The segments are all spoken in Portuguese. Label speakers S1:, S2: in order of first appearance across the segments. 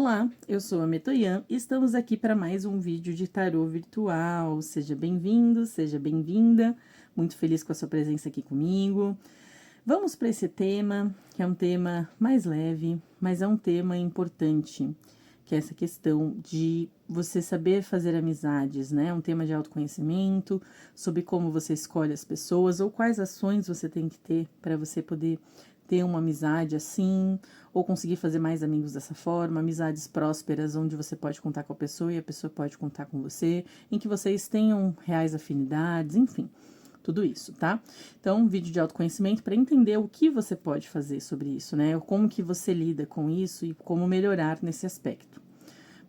S1: Olá, eu sou a Metoyan e estamos aqui para mais um vídeo de tarô virtual. Seja bem-vindo, seja bem-vinda. Muito feliz com a sua presença aqui comigo. Vamos para esse tema, que é um tema mais leve, mas é um tema importante, que é essa questão de você saber fazer amizades, né? Um tema de autoconhecimento, sobre como você escolhe as pessoas ou quais ações você tem que ter para você poder ter uma amizade assim, ou conseguir fazer mais amigos dessa forma, amizades prósperas, onde você pode contar com a pessoa e a pessoa pode contar com você, em que vocês tenham reais afinidades, enfim, tudo isso, tá? Então, um vídeo de autoconhecimento para entender o que você pode fazer sobre isso, né? Como que você lida com isso e como melhorar nesse aspecto.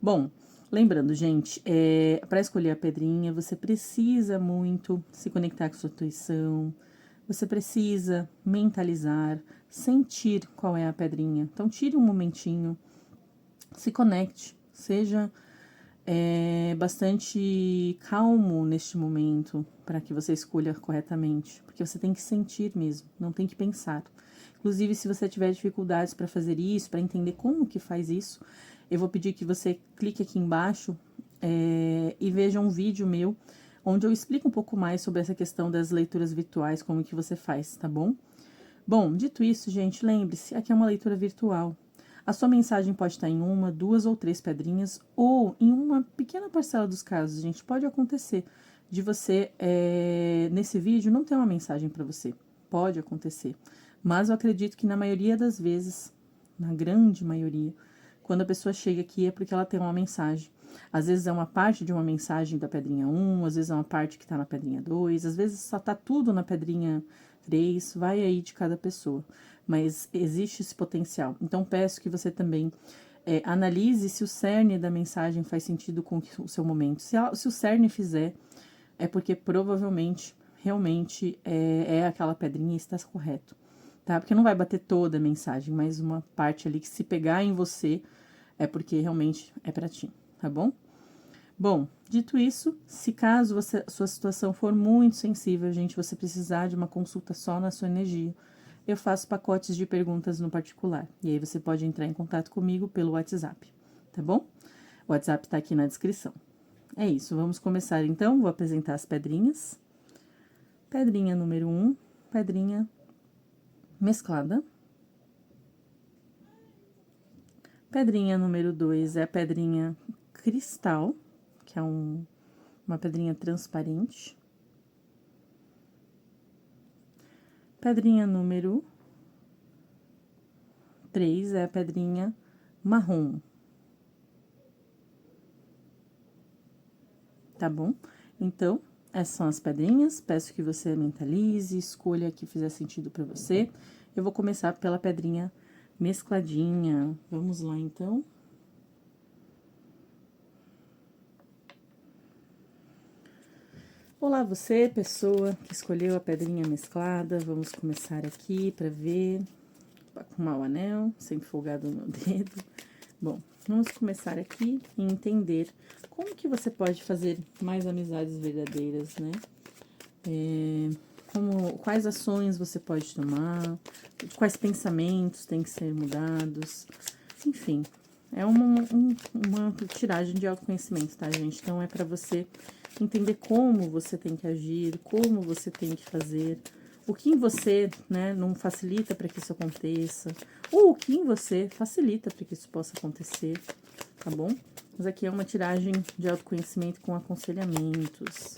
S1: Bom, lembrando, gente, para escolher a pedrinha, você precisa muito se conectar com sua intuição, você precisa mentalizar, sentir qual é a pedrinha. Então, tire um momentinho, se conecte, seja bastante calmo neste momento para que você escolha corretamente, porque você tem que sentir mesmo, não tem que pensar. Inclusive, se você tiver dificuldades para fazer isso, para entender como que faz isso, eu vou pedir que você clique aqui embaixo e veja um vídeo meu, onde eu explico um pouco mais sobre essa questão das leituras virtuais, como que você faz, tá bom? Bom, dito isso, gente, lembre-se, aqui é uma leitura virtual. A sua mensagem pode estar em uma, duas ou três pedrinhas, ou em uma pequena parcela dos casos, gente, pode acontecer de você, nesse vídeo, não ter uma mensagem para você. Pode acontecer. Mas eu acredito que na maioria das vezes, na grande maioria, quando a pessoa chega aqui é porque ela tem uma mensagem. Às vezes é uma parte de uma mensagem da pedrinha 1, às vezes é uma parte que tá na pedrinha 2, às vezes só tá tudo na pedrinha 3, vai aí de cada pessoa. Mas existe esse potencial. Então, peço que você também analise se o cerne da mensagem faz sentido com o seu momento. Se o cerne fizer, é porque provavelmente, realmente, é aquela pedrinha e está correto. Tá? Porque não vai bater toda a mensagem, mas uma parte ali que se pegar em você é porque realmente é para ti, tá bom? Bom, dito isso, se caso sua situação for muito sensível, gente, você precisar de uma consulta só na sua energia, eu faço pacotes de perguntas no particular. E aí você pode entrar em contato comigo pelo WhatsApp, tá bom? O WhatsApp tá aqui na descrição. É isso, vamos começar então. Vou apresentar as pedrinhas. Pedrinha número 1, pedrinha mesclada. Pedrinha número 2 é a pedrinha cristal, que é uma pedrinha transparente. Pedrinha número 3 é a pedrinha marrom. Tá bom? Então, essas são as pedrinhas. Peço que você mentalize, escolha a que fizer sentido para você. Eu vou começar pela pedrinha mescladinha. Vamos lá, então. Olá, você, pessoa que escolheu a pedrinha mesclada. Vamos começar aqui para ver. Arrumar o anel, sem folgado no dedo. Bom, vamos começar aqui e entender como que você pode fazer mais amizades verdadeiras, né? Quais ações você pode tomar, quais pensamentos têm que ser mudados, enfim. É uma tiragem de autoconhecimento, tá, gente? Então, é para você entender como você tem que agir, como você tem que fazer, o que em você, né, não facilita para que isso aconteça, ou o que em você facilita para que isso possa acontecer, tá bom? Mas aqui é uma tiragem de autoconhecimento com aconselhamentos,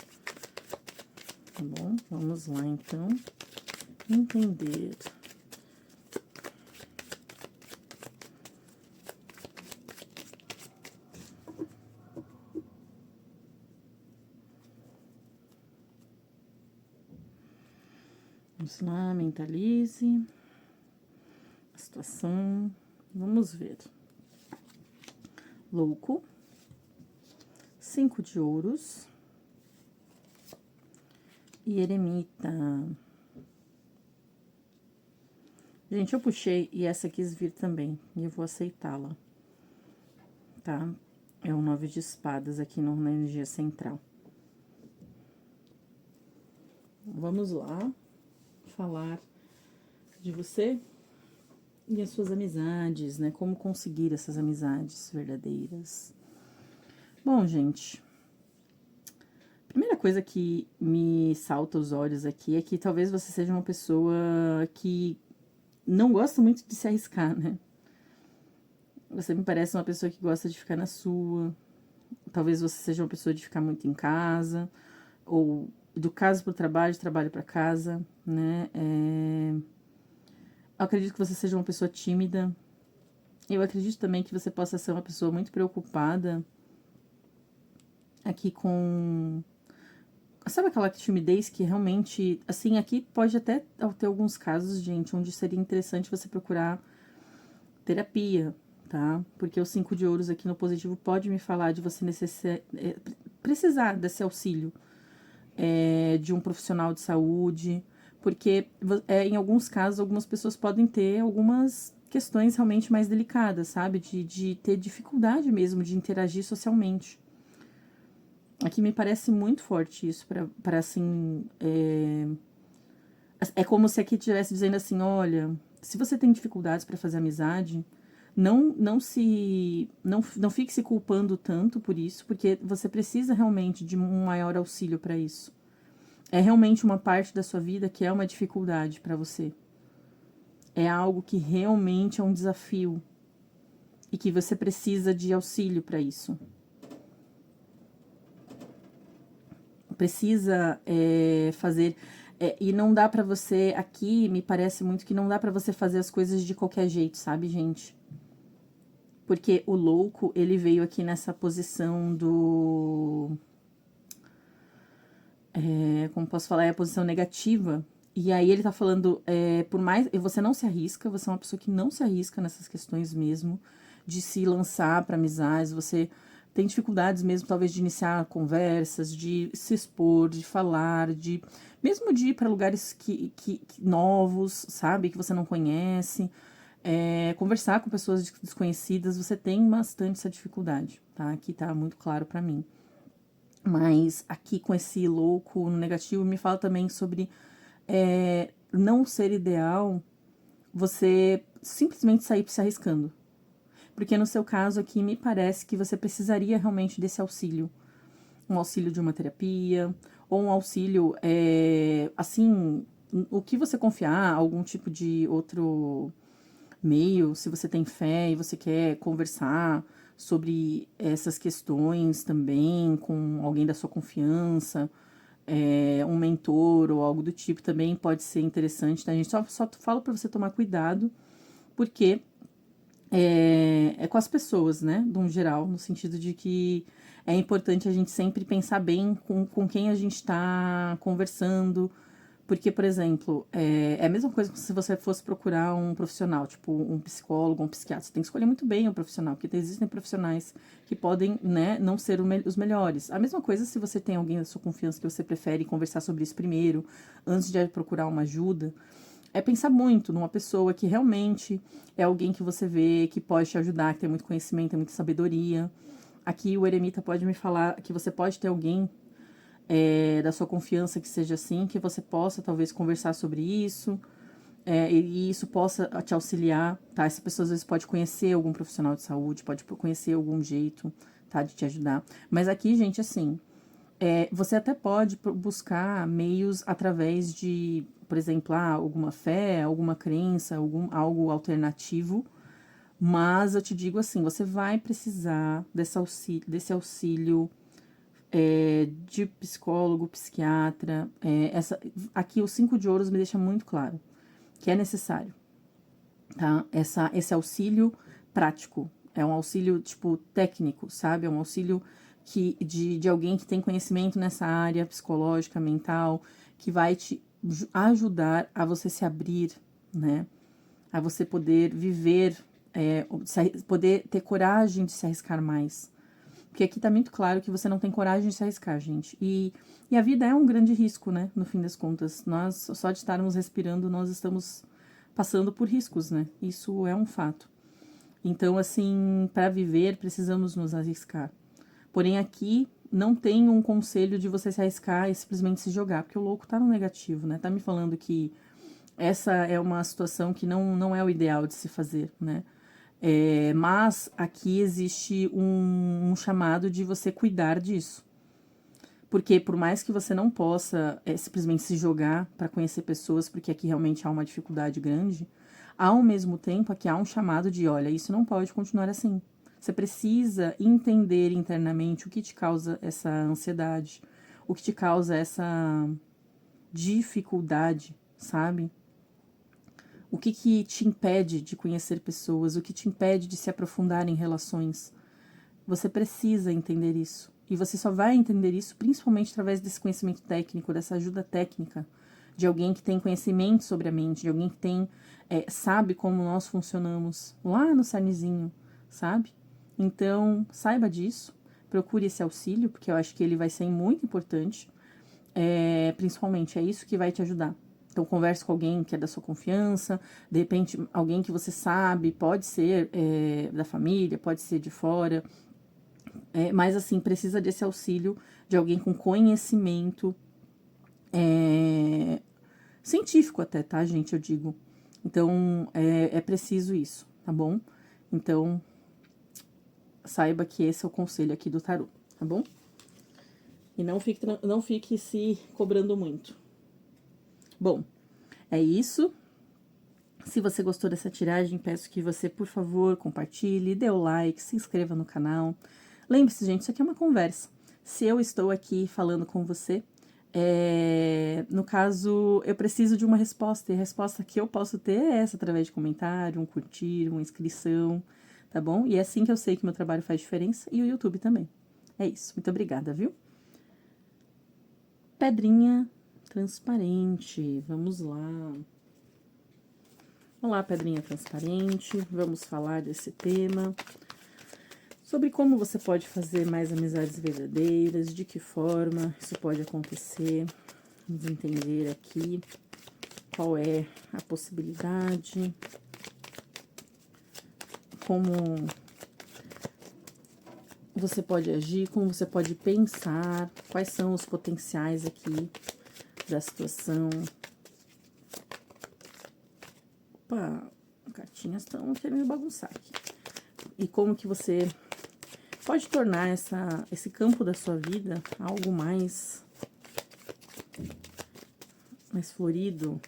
S1: tá bom? Vamos lá, então, entender. Vamos lá, mentalize a situação. Vamos ver. Louco. 5 de ouros. E eremita. Gente, eu puxei e essa quis vir também. E eu vou aceitá-la. Tá? É o 9 de espadas aqui na energia central. Vamos lá falar de você. E as suas amizades, né? Como conseguir essas amizades verdadeiras. Bom, gente, a primeira coisa que me salta aos olhos aqui é que talvez você seja uma pessoa que não gosta muito de se arriscar, né? Você me parece uma pessoa que gosta de ficar na sua. Talvez você seja uma pessoa de ficar muito em casa, ou do casa para o trabalho, de trabalho para casa, né? Eu acredito que você seja uma pessoa tímida. Eu acredito também que você possa ser uma pessoa muito preocupada aqui com. Sabe aquela timidez que realmente. Assim, aqui pode até ter alguns casos, gente, onde seria interessante você procurar terapia, tá? Porque o 5 de ouros aqui no positivo pode me falar de você precisar desse auxílio de um profissional de saúde, porque em alguns casos algumas pessoas podem ter algumas questões realmente mais delicadas, sabe? De ter dificuldade mesmo de interagir socialmente. Aqui me parece muito forte isso, para assim. É como se aqui estivesse dizendo assim: olha, se você tem dificuldades para fazer amizade, não fique se culpando tanto por isso, porque você precisa realmente de um maior auxílio para isso. É realmente uma parte da sua vida que é uma dificuldade para você. É algo que realmente é um desafio e que você precisa de auxílio para isso. Precisa fazer. E não dá pra você. Aqui me parece muito que não dá pra você fazer as coisas de qualquer jeito, sabe, gente? Porque o louco, ele veio aqui nessa posição do. Como posso falar? É a posição negativa. E aí ele tá falando, por mais. Você não se arrisca, você é uma pessoa que não se arrisca nessas questões mesmo, de se lançar pra amizades, você tem dificuldades mesmo, talvez, de iniciar conversas, de se expor, de falar, de. Mesmo de ir pra lugares que novos, sabe? Que você não conhece. Conversar com pessoas desconhecidas, você tem bastante essa dificuldade, tá? Aqui tá muito claro pra mim. Mas aqui com esse louco no negativo me fala também sobre não ser ideal você simplesmente sair se arriscando. Porque no seu caso aqui me parece que você precisaria realmente desse auxílio. Um auxílio de uma terapia, ou um auxílio, assim, o que você confiar, algum tipo de outro meio, se você tem fé e você quer conversar sobre essas questões também com alguém da sua confiança, um mentor ou algo do tipo também pode ser interessante, tá? A gente só fala para você tomar cuidado, porque com as pessoas, né, de um geral, no sentido de que é importante a gente sempre pensar bem com quem a gente está conversando, porque, por exemplo, é a mesma coisa que se você fosse procurar um profissional, tipo um psicólogo, um psiquiatra. Você tem que escolher muito bem o profissional, porque existem profissionais que podem, né, não ser os melhores. A mesma coisa se você tem alguém da sua confiança que você prefere conversar sobre isso primeiro, antes de procurar uma ajuda. É pensar muito numa pessoa que realmente é alguém que você vê, que pode te ajudar, que tem muito conhecimento, tem muita sabedoria. Aqui o eremita pode me falar que você pode ter alguém da sua confiança que seja assim, que você possa talvez conversar sobre isso, e isso possa te auxiliar, tá? Essa pessoa às vezes pode conhecer algum profissional de saúde, pode conhecer algum jeito, tá, de te ajudar. Mas aqui, gente, assim, você até pode buscar meios através de, por exemplo, alguma fé, alguma crença, algo alternativo, mas eu te digo assim, você vai precisar desse auxílio de psicólogo, psiquiatra. Aqui o 5 de ouros me deixa muito claro que é necessário, tá? Esse auxílio prático. É um auxílio, tipo, técnico, sabe? É um auxílio de alguém que tem conhecimento nessa área psicológica, mental, que vai te ajudar a você se abrir, né? A você poder viver, poder ter coragem de se arriscar mais. Porque aqui tá muito claro que você não tem coragem de se arriscar, gente. E a vida é um grande risco, né? No fim das contas. Nós, só de estarmos respirando, nós estamos passando por riscos, né? Isso é um fato. Então, assim, para viver, precisamos nos arriscar. Porém, aqui não tem um conselho de você se arriscar e simplesmente se jogar, porque o louco tá no negativo, né? Tá me falando que essa é uma situação que não é o ideal de se fazer, né? Mas aqui existe um chamado de você cuidar disso. Porque por mais que você não possa simplesmente se jogar para conhecer pessoas, porque aqui realmente há uma dificuldade grande, ao mesmo tempo aqui há um chamado de, olha, isso não pode continuar assim. Você precisa entender internamente o que te causa essa ansiedade, o que te causa essa dificuldade, sabe? O que te impede de conhecer pessoas, o que te impede de se aprofundar em relações. Você precisa entender isso. E você só vai entender isso principalmente através desse conhecimento técnico, dessa ajuda técnica, de alguém que tem conhecimento sobre a mente, de alguém que tem, sabe como nós funcionamos lá no cernezinho, sabe? Então, saiba disso, procure esse auxílio, porque eu acho que ele vai ser muito importante. Principalmente, é isso que vai te ajudar. Então, converse com alguém que é da sua confiança, de repente, alguém que você sabe, pode ser da família, pode ser de fora, mas assim, precisa desse auxílio de alguém com conhecimento científico até, tá, gente? Eu digo. Então, é preciso isso, tá bom? Então, saiba que esse é o conselho aqui do tarô, tá bom? E não fique se cobrando muito. Bom, é isso. Se você gostou dessa tiragem, peço que você, por favor, compartilhe, dê o like, se inscreva no canal. Lembre-se, gente, isso aqui é uma conversa. Se eu estou aqui falando com você, no caso, eu preciso de uma resposta. E a resposta que eu posso ter é essa, através de comentário, um curtir, uma inscrição, tá bom? E é assim que eu sei que meu trabalho faz diferença e o YouTube também. É isso. Muito obrigada, viu? Pedrinha transparente. Vamos lá. Olá, pedrinha transparente. Vamos falar desse tema. Sobre como você pode fazer mais amizades verdadeiras, de que forma isso pode acontecer. Vamos entender aqui qual é a possibilidade, como você pode agir, como você pode pensar, quais são os potenciais aqui da situação. Opa, cartinhas estão querendo bagunçar aqui. E como que você pode tornar esse campo da sua vida algo mais florido,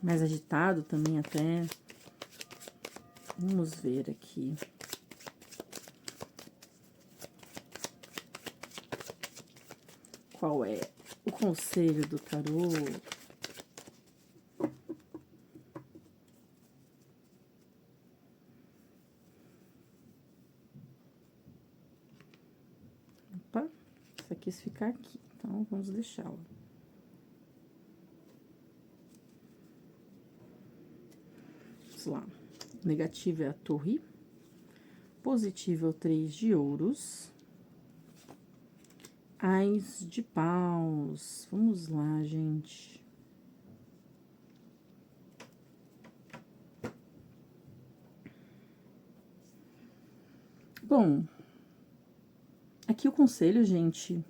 S1: mais agitado também até. Vamos ver aqui. Qual é o conselho do tarô? Opa, essa quis ficar aqui, então vamos deixá-la. Vamos lá. Negativo é a torre. Positivo é o 3 de ouros. Ás de paus. Vamos lá, gente. Bom, aqui o conselho, gente,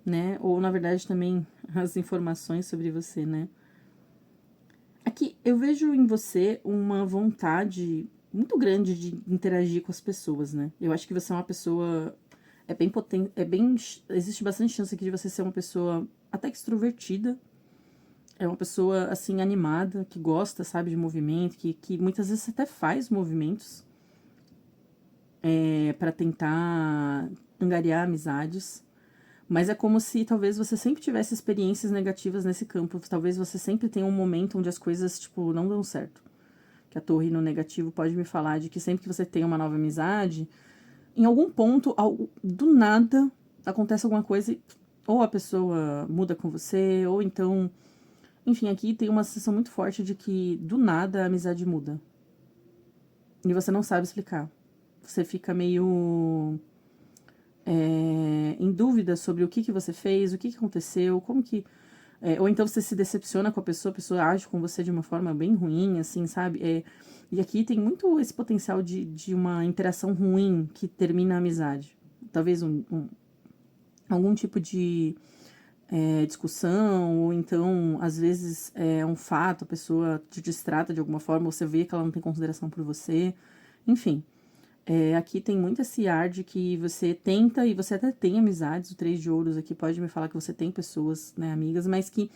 S1: né? Ou, na verdade, também as informações sobre você, né? Aqui, eu vejo em você uma vontade muito grande de interagir com as pessoas, né? Eu acho que você é uma pessoa... É bem potente, existe bastante chance aqui de você ser uma pessoa até que extrovertida. É uma pessoa, assim, animada, que gosta, sabe, de movimento, que muitas vezes até faz movimentos para tentar angariar amizades. Mas é como se talvez você sempre tivesse experiências negativas nesse campo. Talvez você sempre tenha um momento onde as coisas, tipo, não dão certo. Que a torre no negativo pode me falar de que sempre que você tem uma nova amizade, em algum ponto, do nada, acontece alguma coisa e ou a pessoa muda com você, ou então... Enfim, aqui tem uma sensação muito forte de que, do nada, a amizade muda. E você não sabe explicar. Você fica meio... em dúvida sobre o que você fez, o que aconteceu, como que... ou então você se decepciona com a pessoa age com você de uma forma bem ruim, assim, sabe? E aqui tem muito esse potencial de uma interação ruim que termina a amizade. Talvez algum tipo de discussão, ou então, às vezes, é um fato, a pessoa te distrata de alguma forma, você vê que ela não tem consideração por você, enfim. Aqui tem muito esse ar de que você tenta, e você até tem amizades, o 3 de ouros aqui pode me falar que você tem pessoas, né, amigas, mas que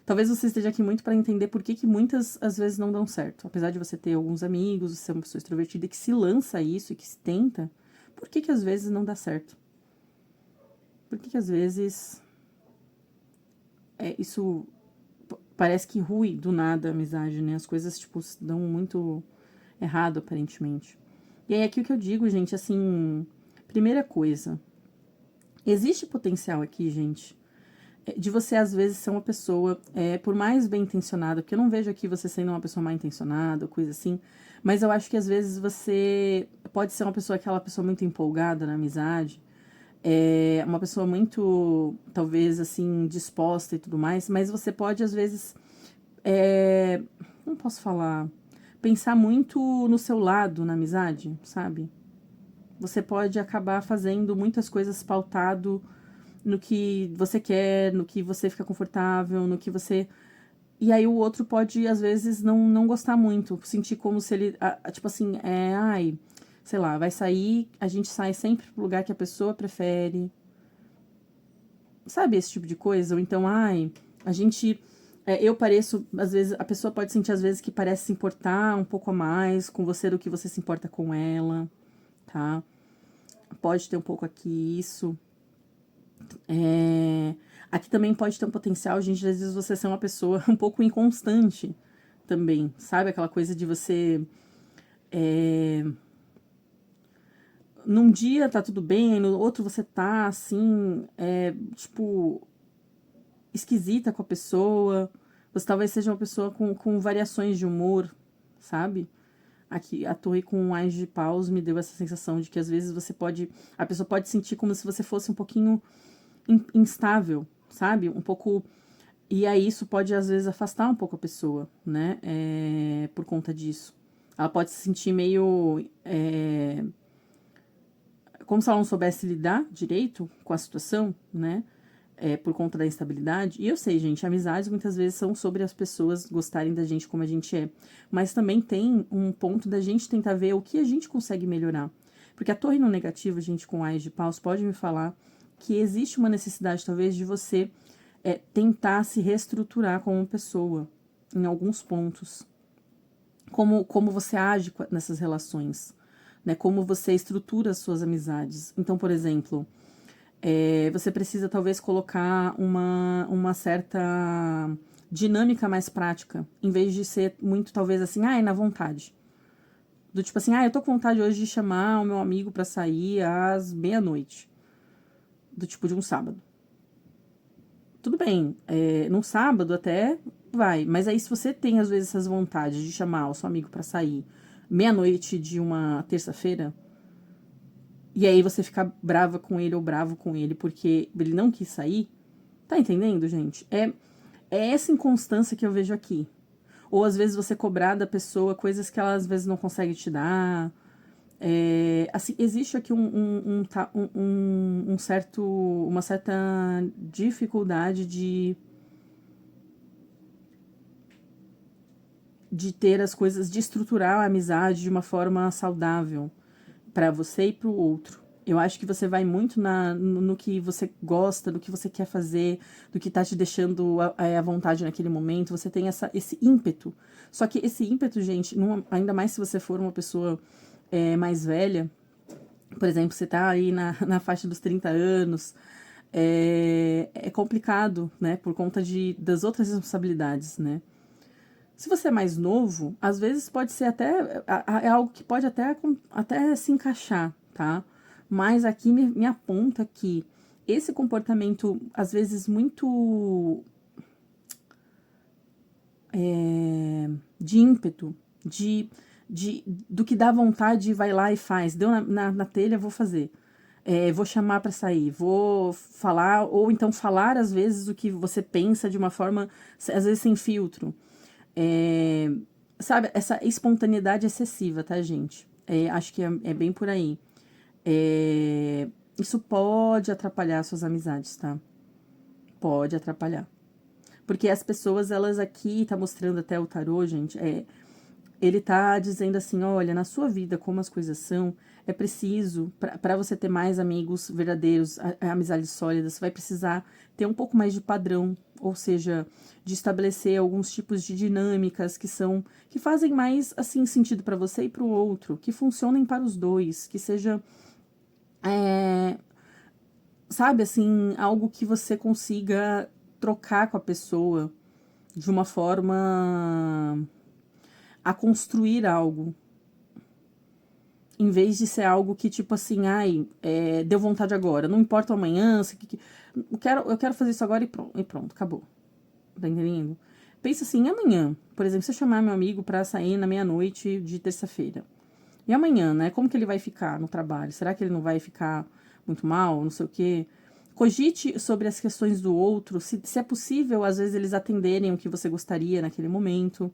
S1: talvez você esteja aqui muito para entender por que que muitas, às vezes, não dão certo. Apesar de você ter alguns amigos, você é uma pessoa extrovertida que se lança a isso e que se tenta, por que que às vezes não dá certo? Por que que às vezes isso parece que rui do nada a amizade, né? As coisas, tipo, dão muito errado, aparentemente. E aí, aqui o que eu digo, gente, assim, primeira coisa, existe potencial aqui, gente, de você, às vezes, ser uma pessoa, por mais bem intencionada, porque eu não vejo aqui você sendo uma pessoa mal intencionada, ou coisa assim, mas eu acho que, às vezes, você pode ser uma pessoa, aquela pessoa muito empolgada na amizade, uma pessoa muito, talvez, assim, disposta e tudo mais, mas você pode, às vezes, não posso falar, pensar muito no seu lado na amizade, sabe? Você pode acabar fazendo muitas coisas pautado no que você quer, no que você fica confortável, no que você. E aí o outro pode, às vezes, não gostar muito, sentir como se ele, tipo assim, ai, sei lá, vai sair, a gente sai sempre pro lugar que a pessoa prefere. Sabe esse tipo de coisa? Ou então, ai, a gente. Eu pareço, às vezes, a pessoa pode sentir, às vezes, que parece se importar um pouco a mais com você do que você se importa com ela, tá? Pode ter um pouco aqui isso. Aqui também pode ter um potencial, gente, às vezes você ser uma pessoa um pouco inconstante também, sabe? Aquela coisa de você. Num dia tá tudo bem, no outro você tá assim, tipo, esquisita com a pessoa. Você talvez seja uma pessoa com variações de humor, sabe? Aqui, a torre com ás de paus me deu essa sensação de que às vezes você pode. A pessoa pode sentir como se você fosse um pouquinho instável, sabe? Um pouco. E aí isso pode, às vezes, afastar um pouco a pessoa, né? Por conta disso. Ela pode se sentir meio. Como se ela não soubesse lidar direito com a situação, né? Por conta da instabilidade. E eu sei, gente, amizades muitas vezes são sobre as pessoas gostarem da gente como a gente é. Mas também tem um ponto da gente tentar ver o que a gente consegue melhorar. Porque a torre no negativo, gente, com ás de paus, pode me falar que existe uma necessidade, talvez, de você tentar se reestruturar como pessoa em alguns pontos. Como você age nessas relações, né? Como você estrutura as suas amizades. Então, por exemplo, você precisa talvez colocar uma certa dinâmica mais prática, em vez de ser muito, talvez, assim, na vontade. Do tipo assim, eu tô com vontade hoje de chamar o meu amigo pra sair às meia-noite. Do tipo de um sábado. Tudo bem, num sábado até vai, mas aí se você tem às vezes essas vontades de chamar o seu amigo pra sair meia-noite de uma terça-feira, e aí você ficar brava com ele ou bravo com ele porque ele não quis sair, tá entendendo, gente? É essa inconstância que eu vejo aqui. Ou às vezes você cobrar da pessoa coisas que ela às vezes não consegue te dar. Assim, existe aqui uma certa dificuldade de ter as coisas, de estruturar a amizade de uma forma saudável para você e para o outro. Eu acho que você vai muito no que você gosta, do que você quer fazer, do que tá te deixando à vontade naquele momento. Você tem esse ímpeto. Só que esse ímpeto, gente, ainda mais se você for uma pessoa mais velha, por exemplo, você tá aí na faixa dos 30 anos, é complicado, né? Por conta das outras responsabilidades, né? Se você é mais novo, às vezes pode ser até. É algo que pode até se encaixar, tá? Mas aqui me aponta que esse comportamento, às vezes, muito de ímpeto, do que dá vontade, vai lá e faz. Deu na telha, vou fazer. Vou chamar para sair, vou falar, ou então falar às vezes o que você pensa de uma forma, às vezes sem filtro. Sabe, essa espontaneidade excessiva, tá, gente? Acho que é bem por aí. Isso pode atrapalhar suas amizades, tá? Pode atrapalhar. Porque as pessoas, elas aqui, tá mostrando até o tarô, gente, ele tá dizendo assim, olha, na sua vida, como as coisas são, é preciso, para você ter mais amigos verdadeiros, amizades sólidas, você vai precisar ter um pouco mais de padrão, ou seja, de estabelecer alguns tipos de dinâmicas que fazem mais, assim, sentido para você e para o outro, que funcionem para os dois, que seja, sabe, assim, algo que você consiga trocar com a pessoa de uma forma a construir algo, em vez de ser algo que, tipo assim, ai, deu vontade agora, não importa amanhã, eu quero fazer isso agora e pronto, acabou. Tá entendendo? Pensa assim, amanhã, por exemplo, se eu chamar meu amigo pra sair na meia-noite de terça-feira. E amanhã, né? Como que ele vai ficar no trabalho? Será que ele não vai ficar muito mal, não sei o quê? Cogite sobre as questões do outro, se é possível, às vezes, eles atenderem o que você gostaria naquele momento.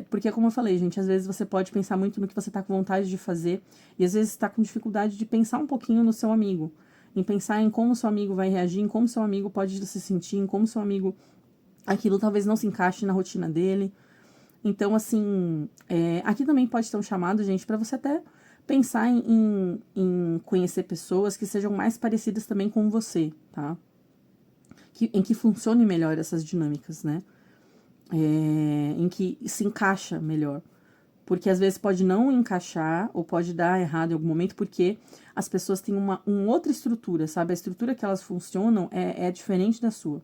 S1: Porque, como eu falei, gente, às vezes você pode pensar muito no que você tá com vontade de fazer e às vezes está com dificuldade de pensar um pouquinho no seu amigo, em pensar em como seu amigo vai reagir, em como seu amigo pode se sentir, em como seu amigo, aquilo talvez não se encaixe na rotina dele. Então, assim, aqui também pode ter um chamado, gente, para você até pensar em conhecer pessoas que sejam mais parecidas também com você, tá? Em que funcione melhor essas dinâmicas, né? Em que se encaixa melhor. Porque às vezes pode não encaixar ou pode dar errado em algum momento, porque as pessoas têm uma outra estrutura, sabe? A estrutura que elas funcionam é diferente da sua.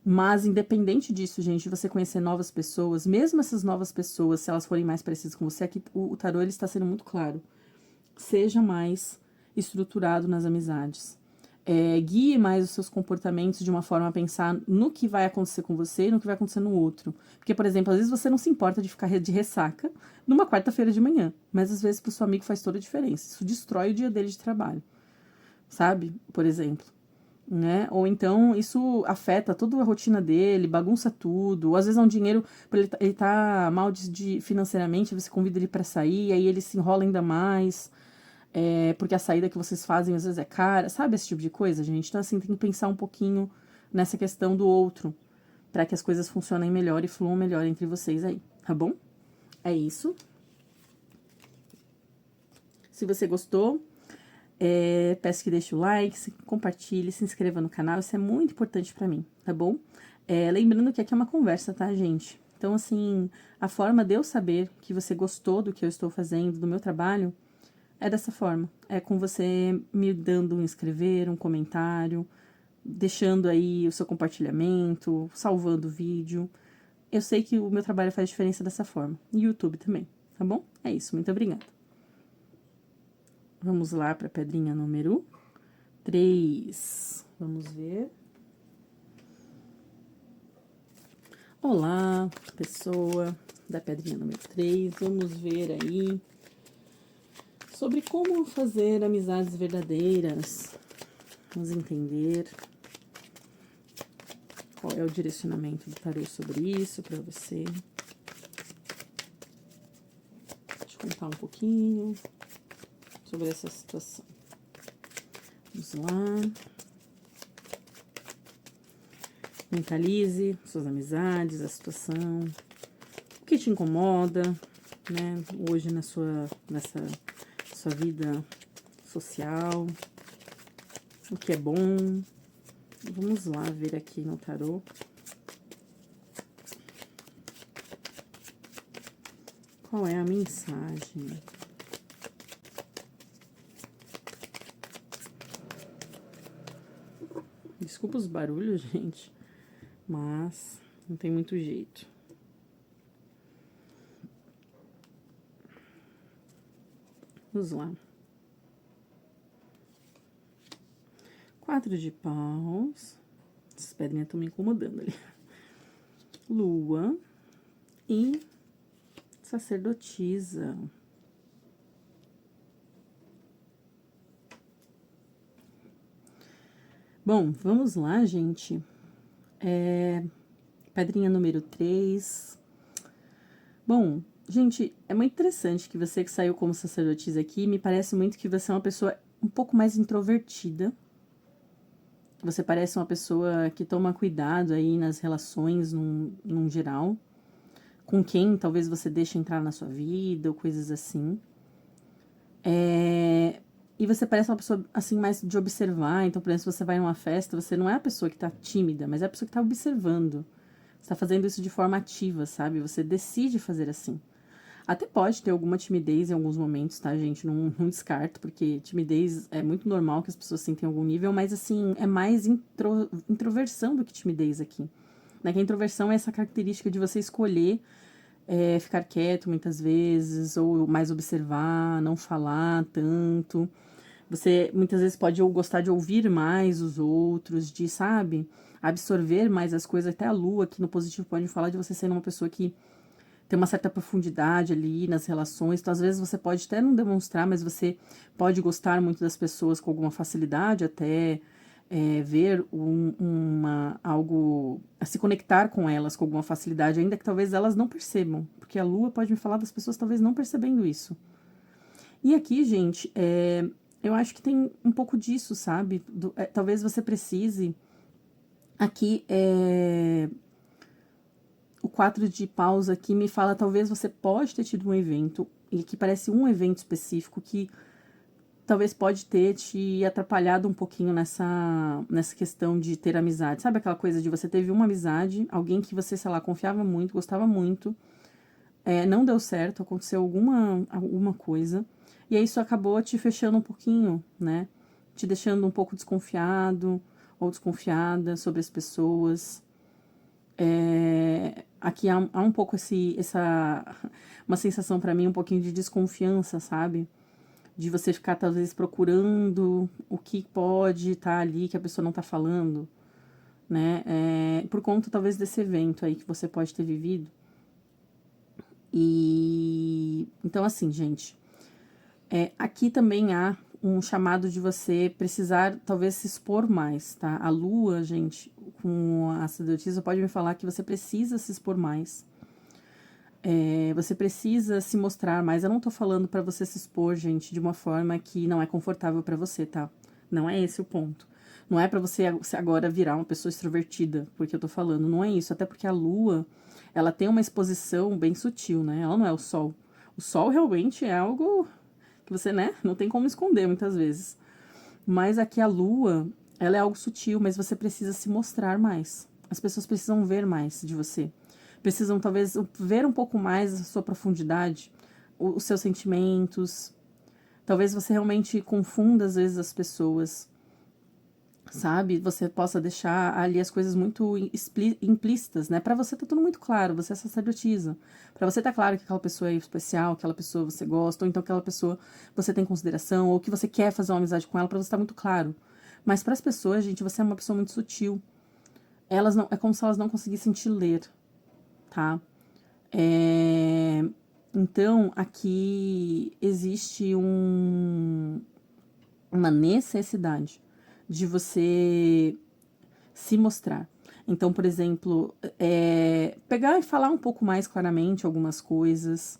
S1: Mas independente disso, gente, você conhecer novas pessoas, mesmo essas novas pessoas, se elas forem mais parecidas com você, aqui o tarô ele está sendo muito claro. Seja mais estruturado nas amizades. Guie mais os seus comportamentos de uma forma a pensar no que vai acontecer com você e no que vai acontecer no outro. Porque, por exemplo, às vezes você não se importa de ficar de ressaca numa quarta-feira de manhã, mas às vezes para o seu amigo faz toda a diferença. Isso destrói o dia dele de trabalho, sabe? Por exemplo. Né? Ou então isso afeta toda a rotina dele, bagunça tudo. Ou às vezes é um dinheiro, ele tá mal financeiramente, você convida ele para sair, aí ele se enrola ainda mais. Porque a saída que vocês fazem às vezes é cara, sabe esse tipo de coisa, gente? Então, assim, tem que pensar um pouquinho nessa questão do outro, para que as coisas funcionem melhor e fluam melhor entre vocês aí, tá bom? É isso. Se você gostou, peço que deixe o like, compartilhe, se inscreva no canal, isso é muito importante pra mim, tá bom? Lembrando que aqui é uma conversa, tá, gente? Então, assim, a forma de eu saber que você gostou do que eu estou fazendo, do meu trabalho, é dessa forma. É com você me dando um inscrever, um comentário, deixando aí o seu compartilhamento, salvando o vídeo. Eu sei que o meu trabalho faz diferença dessa forma. E o YouTube também, tá bom? É isso, muito obrigada. Vamos lá para a pedrinha número 3. Vamos ver. Olá, pessoa da pedrinha número 3. Vamos ver aí sobre como fazer amizades verdadeiras. Vamos entender qual é o direcionamento do tarô sobre isso para você. Deixa eu contar um pouquinho sobre essa situação. Vamos lá. Mentalize suas amizades, a situação, o que te incomoda, né, hoje nessa sua vida social, o que é bom. Vamos lá ver aqui no tarô. Qual é a mensagem? Desculpa os barulhos, gente, mas não tem muito jeito. Vamos lá. 4 de paus. Essas pedrinhas estão me incomodando ali. Lua e sacerdotisa. Bom, vamos lá, gente. Pedrinha número 3. Bom, gente, é muito interessante que você que saiu como sacerdotisa aqui, me parece muito que você é uma pessoa um pouco mais introvertida. Você parece uma pessoa que toma cuidado aí nas relações, num geral. Com quem talvez você deixe entrar na sua vida, ou coisas assim. E você parece uma pessoa, assim, mais de observar. Então, por exemplo, se você vai numa festa, você não é a pessoa que tá tímida, mas é a pessoa que tá observando. Você tá fazendo isso de forma ativa, sabe? Você decide fazer assim. Até pode ter alguma timidez em alguns momentos, tá, gente? Não descarto, porque timidez é muito normal que as pessoas sentem algum nível, mas, assim, é mais introversão do que timidez aqui. Né? Que a introversão é essa característica de você escolher ficar quieto muitas vezes, ou mais observar, não falar tanto. Você muitas vezes pode gostar de ouvir mais os outros, de, sabe, absorver mais as coisas. Até a lua aqui no positivo pode falar de você sendo uma pessoa que tem uma certa profundidade ali nas relações. Então, às vezes você pode até não demonstrar, mas você pode gostar muito das pessoas com alguma facilidade, até ver algo, se conectar com elas com alguma facilidade, ainda que talvez elas não percebam, porque a lua pode me falar das pessoas talvez não percebendo isso. E aqui, gente, eu acho que tem um pouco disso, sabe? Talvez você precise. Aqui, o 4 de paus aqui me fala, talvez você pode ter tido um evento, e que parece um evento específico que talvez pode ter te atrapalhado um pouquinho nessa questão de ter amizade. Sabe aquela coisa de você teve uma amizade, alguém que você, sei lá, confiava muito, gostava muito, não deu certo, aconteceu alguma coisa, e aí isso acabou te fechando um pouquinho, né? Te deixando um pouco desconfiado ou desconfiada sobre as pessoas. Aqui há um pouco uma sensação pra mim um pouquinho de desconfiança, sabe? De você ficar talvez procurando o que pode estar ali que a pessoa não tá falando, né? Por conta talvez desse evento aí que você pode ter vivido. E então, assim, gente, aqui também há um chamado de você precisar talvez se expor mais, tá? A lua, gente, com a sacerdotisa pode me falar que você precisa se expor mais. Você precisa se mostrar mais. Eu não tô falando pra você se expor, gente, de uma forma que não é confortável pra você, tá? Não é esse o ponto. Não é pra você agora virar uma pessoa extrovertida, porque eu tô falando. Não é isso. Até porque a lua, ela tem uma exposição bem sutil, né? Ela não é o sol. O sol realmente é algo que você, né, não tem como esconder muitas vezes. Mas aqui a lua, ela é algo sutil, mas você precisa se mostrar mais. As pessoas precisam ver mais de você. Precisam, talvez, ver um pouco mais a sua profundidade, os seus sentimentos. Talvez você realmente confunda, às vezes, as pessoas, sabe? Você possa deixar ali as coisas muito implícitas, né? Pra você tá tudo muito claro, você é sacerdotisa. Pra você tá claro que aquela pessoa é especial, aquela pessoa você gosta, ou então aquela pessoa você tem consideração, ou que você quer fazer uma amizade com ela, pra você tá muito claro. Mas pras pessoas, gente, você é uma pessoa muito sutil. Elas não, é como se elas não conseguissem te ler, tá? Então, aqui existe uma necessidade de você se mostrar. Então, por exemplo, pegar e falar um pouco mais claramente algumas coisas,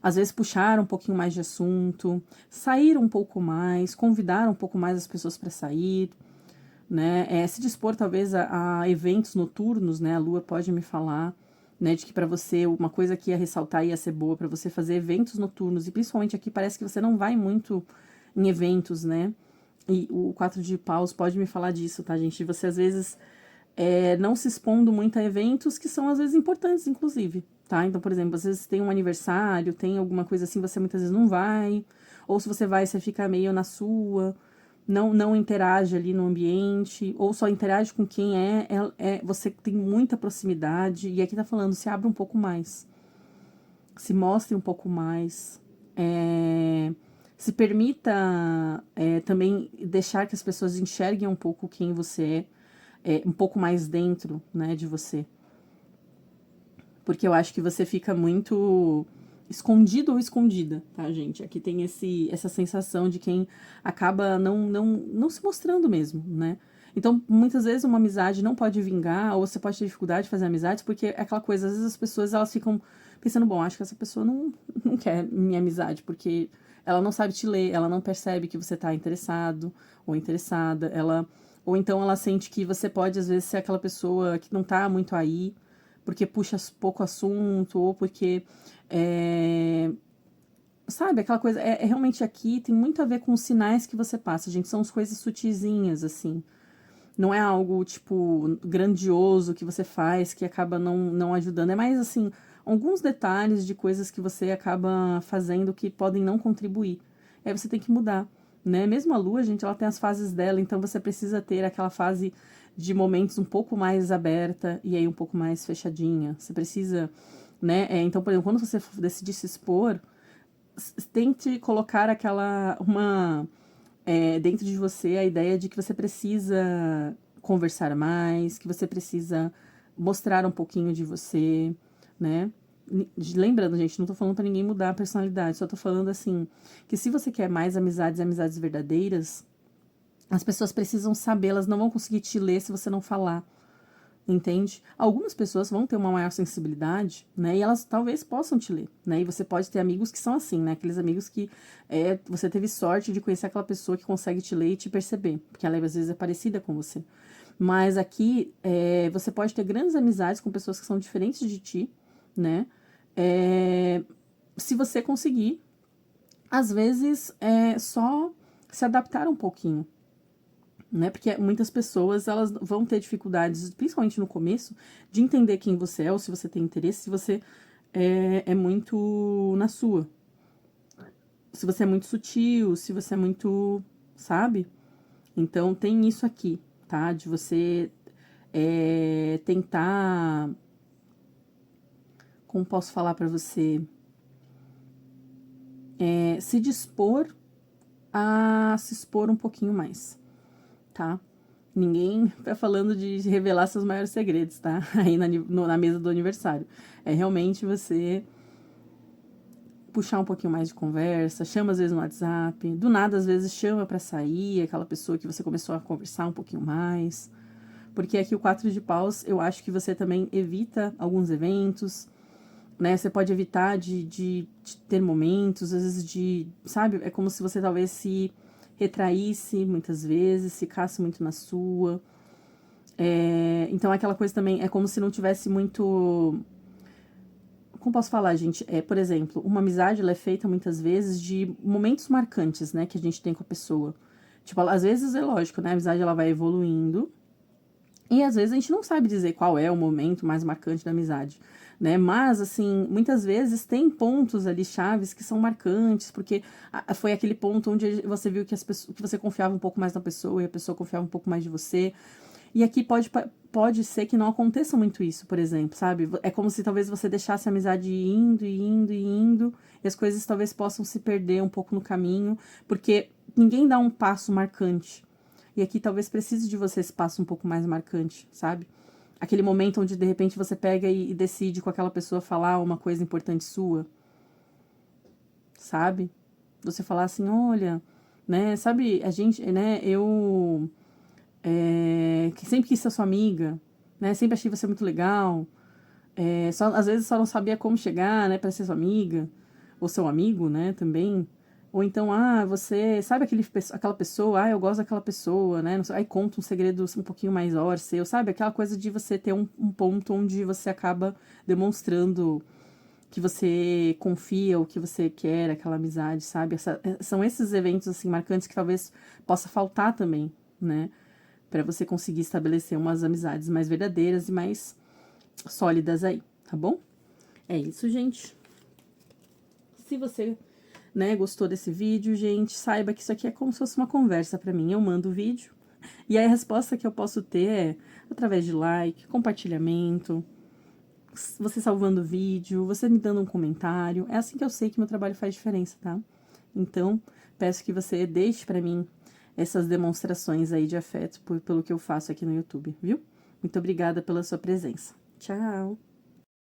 S1: às vezes puxar um pouquinho mais de assunto, sair um pouco mais, convidar um pouco mais as pessoas para sair, né? Se dispor talvez a eventos noturnos, né? A lua pode me falar, né, de que para você uma coisa que ia ressaltar ia ser boa para você fazer eventos noturnos, e principalmente aqui parece que você não vai muito em eventos, né? E o 4 de paus pode me falar disso, tá, gente? Você às vezes não se expondo muito a eventos que são às vezes importantes, inclusive, tá? Então, por exemplo, às vezes tem um aniversário, tem alguma coisa assim, você muitas vezes não vai, ou se você vai, você fica meio na sua, não interage ali no ambiente, ou só interage com quem você tem muita proximidade, e aqui tá falando, se abre um pouco mais, se mostre um pouco mais, se permita também deixar que as pessoas enxerguem um pouco quem você um pouco mais dentro, né, de você. Porque eu acho que você fica muito escondido ou escondida, tá, gente? Aqui tem essa sensação de quem acaba não se mostrando mesmo, né? Então, muitas vezes uma amizade não pode vingar, ou você pode ter dificuldade de fazer amizades, porque é aquela coisa, às vezes as pessoas elas ficam pensando, bom, acho que essa pessoa não quer minha amizade, porque ela não sabe te ler, ela não percebe que você tá interessado ou interessada, Ou então ela sente que você pode, às vezes, ser aquela pessoa que não tá muito aí, porque puxa pouco assunto, ou porque sabe, aquela coisa, realmente aqui tem muito a ver com os sinais que você passa, gente, são as coisas sutizinhas, assim, não é algo, tipo, grandioso que você faz, que acaba não ajudando, é mais, assim, alguns detalhes de coisas que você acaba fazendo que podem não contribuir, aí você tem que mudar, né, mesmo a lua, gente, ela tem as fases dela, então você precisa ter aquela fase de momentos um pouco mais aberta e aí um pouco mais fechadinha, você precisa, né, então, por exemplo, quando você decidir se expor, tente colocar dentro de você a ideia de que você precisa conversar mais, que você precisa mostrar um pouquinho de você, né? Lembrando, gente, não tô falando pra ninguém mudar a personalidade, só tô falando assim, que se você quer mais amizades, amizades verdadeiras, as pessoas precisam saber, elas não vão conseguir te ler se você não falar. Entende? Algumas pessoas vão ter uma maior sensibilidade, né? E elas talvez possam te ler, né? E você pode ter amigos que são assim, né? Aqueles amigos que você teve sorte de conhecer aquela pessoa que consegue te ler e te perceber, porque ela às vezes é parecida com você. Mas aqui você pode ter grandes amizades com pessoas que são diferentes de ti, né? Se você conseguir, às vezes, só se adaptar um pouquinho, né? Porque muitas pessoas, elas vão ter dificuldades, principalmente no começo, de entender quem você é, ou se você tem interesse, se você é muito na sua. Se você é muito sutil, se você é muito, sabe? Então, tem isso aqui, tá? De você tentar... Como posso falar pra você? Se dispor a se expor um pouquinho mais, tá? Ninguém tá falando de revelar seus maiores segredos, tá? Aí na mesa do aniversário. É realmente você puxar um pouquinho mais de conversa, chama às vezes no WhatsApp, do nada às vezes chama pra sair, aquela pessoa que você começou a conversar um pouquinho mais. Porque aqui o 4 de paus, eu acho que você também evita alguns eventos, né? Você pode evitar de ter momentos, às vezes sabe? É como se você talvez se retraísse muitas vezes, ficasse muito na sua. Então, aquela coisa também é como se não tivesse muito. Como posso falar, gente? Por exemplo, uma amizade ela é feita muitas vezes de momentos marcantes, né? Que a gente tem com a pessoa. Tipo, às vezes é lógico, né? A amizade ela vai evoluindo. E às vezes a gente não sabe dizer qual é o momento mais marcante da amizade, né? Mas, assim, muitas vezes tem pontos ali chaves que são marcantes, porque foi aquele ponto onde você viu que que você confiava um pouco mais na pessoa e a pessoa confiava um pouco mais de você. E aqui pode ser que não aconteça muito isso, por exemplo, sabe? É como se talvez você deixasse a amizade indo e indo e indo, e as coisas talvez possam se perder um pouco no caminho, porque ninguém dá um passo marcante. E aqui talvez precise de você esse passo um pouco mais marcante, sabe? Aquele momento onde de repente você pega e decide com aquela pessoa falar uma coisa importante sua, sabe? Você falar assim, olha, né, sabe, a gente, né, eu que sempre quis ser sua amiga, né? Sempre achei você muito legal. Às vezes só não sabia como chegar, né, para ser sua amiga, ou seu amigo, né, também. Ou então, você sabe aquela pessoa, eu gosto daquela pessoa, né? Aí conta um segredo um pouquinho maior seu, sabe? Aquela coisa de você ter um ponto onde você acaba demonstrando que você confia, o que você quer, aquela amizade, sabe? São esses eventos, assim, marcantes que talvez possa faltar também, né? Para você conseguir estabelecer umas amizades mais verdadeiras e mais sólidas aí, tá bom? É isso, gente. Se você, né, gostou desse vídeo, gente, saiba que isso aqui é como se fosse uma conversa para mim. Eu mando o vídeo e aí a resposta que eu posso ter é através de like, compartilhamento, você salvando o vídeo, você me dando um comentário. É assim que eu sei que meu trabalho faz diferença, tá? Então, peço que você deixe para mim essas demonstrações aí de afeto pelo que eu faço aqui no YouTube, viu? Muito obrigada pela sua presença. Tchau!